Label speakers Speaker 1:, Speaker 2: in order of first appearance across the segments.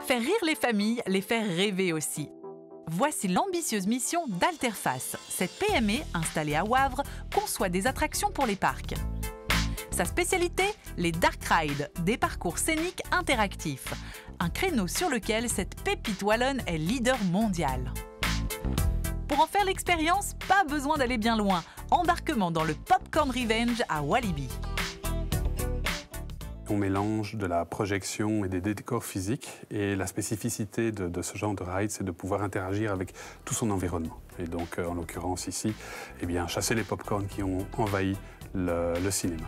Speaker 1: Faire rire les familles, les faire rêver aussi. Voici l'ambitieuse mission d'Alterface. Cette PME, installée à Wavre, conçoit des attractions pour les parcs. Sa spécialité, les Dark Rides, des parcours scéniques interactifs. Un créneau sur lequel cette pépite wallonne est leader mondial. Pour en faire l'expérience, pas besoin d'aller bien loin. Embarquement dans le Popcorn Revenge à Walibi.
Speaker 2: On mélange de la projection et des décors physiques. Et la spécificité de ce genre de ride, c'est de pouvoir interagir avec tout son environnement. Et donc, en l'occurrence ici, eh bien, chasser les popcorns qui ont envahi le cinéma.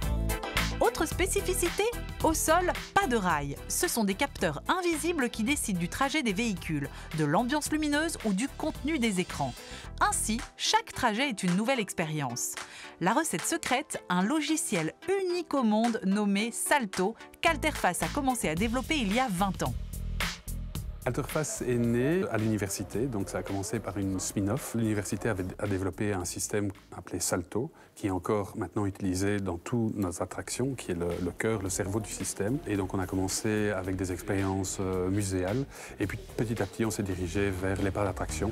Speaker 1: Autre spécificité, au sol, pas de rails. Ce sont des capteurs invisibles qui décident du trajet des véhicules, de l'ambiance lumineuse ou du contenu des écrans. Ainsi, chaque trajet est une nouvelle expérience. La recette secrète, un logiciel unique au monde nommé Salto, qu'Alterface a commencé à développer il y a 20 ans.
Speaker 2: Alterface est né à l'université, donc ça a commencé par une spin-off. L'université a développé un système appelé Salto, qui est encore maintenant utilisé dans toutes nos attractions, qui est le cœur, le cerveau du système. Et donc on a commencé avec des expériences muséales, et puis petit à petit on s'est dirigé vers les parcs d'attractions.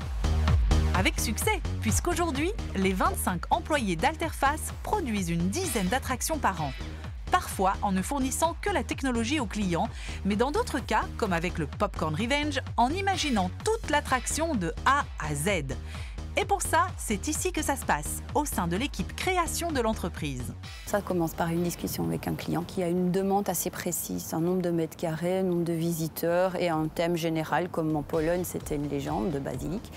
Speaker 1: Avec succès, puisqu'aujourd'hui, les 25 employés d'Alterface produisent une dizaine d'attractions par an. Parfois en ne fournissant que la technologie aux clients, mais dans d'autres cas, comme avec le Popcorn Revenge, en imaginant toute l'attraction de A à Z. Et pour ça, c'est ici que ça se passe, au sein de l'équipe création de l'entreprise.
Speaker 3: Ça commence par une discussion avec un client qui a une demande assez précise, un nombre de mètres carrés, un nombre de visiteurs et un thème général, comme en Pologne, c'était une légende de basilic.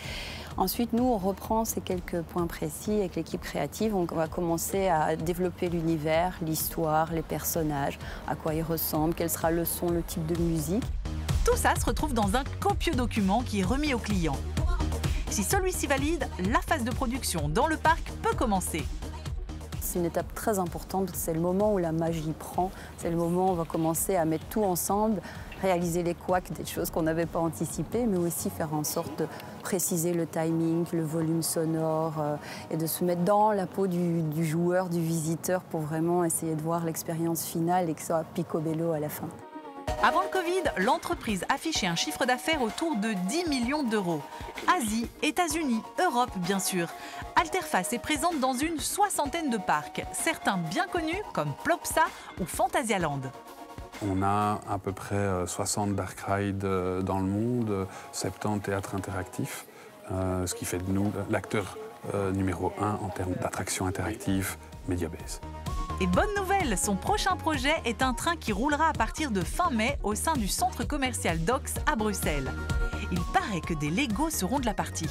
Speaker 3: Ensuite, nous, on reprend ces quelques points précis avec l'équipe créative. On va commencer à développer l'univers, l'histoire, les personnages, à quoi ils ressemblent, quel sera le son, le type de musique.
Speaker 1: Tout ça se retrouve dans un copieux document qui est remis au client. Si celui-ci valide, la phase de production dans le parc peut commencer.
Speaker 3: C'est une étape très importante, c'est le moment où la magie prend, c'est le moment où on va commencer à mettre tout ensemble, réaliser les couacs, des choses qu'on n'avait pas anticipées, mais aussi faire en sorte de préciser le timing, le volume sonore et de se mettre dans la peau du joueur, du visiteur pour vraiment essayer de voir l'expérience finale et que ça soit picobello à la fin.
Speaker 1: Avant le Covid, l'entreprise affichait un chiffre d'affaires autour de 10 millions d'euros. Asie, États-Unis, Europe bien sûr. Alterface est présente dans une soixantaine de parcs, certains bien connus comme Plopsa ou Phantasialand.
Speaker 2: On a à peu près 60 dark rides dans le monde, 70 théâtres interactifs, ce qui fait de nous l'acteur numéro 1 en termes d'attractions interactives Mediabase.
Speaker 1: Et bonne nouvelle, son prochain projet est un train qui roulera à partir de fin mai au sein du centre commercial Docks à Bruxelles. Il paraît que des Legos seront de la partie.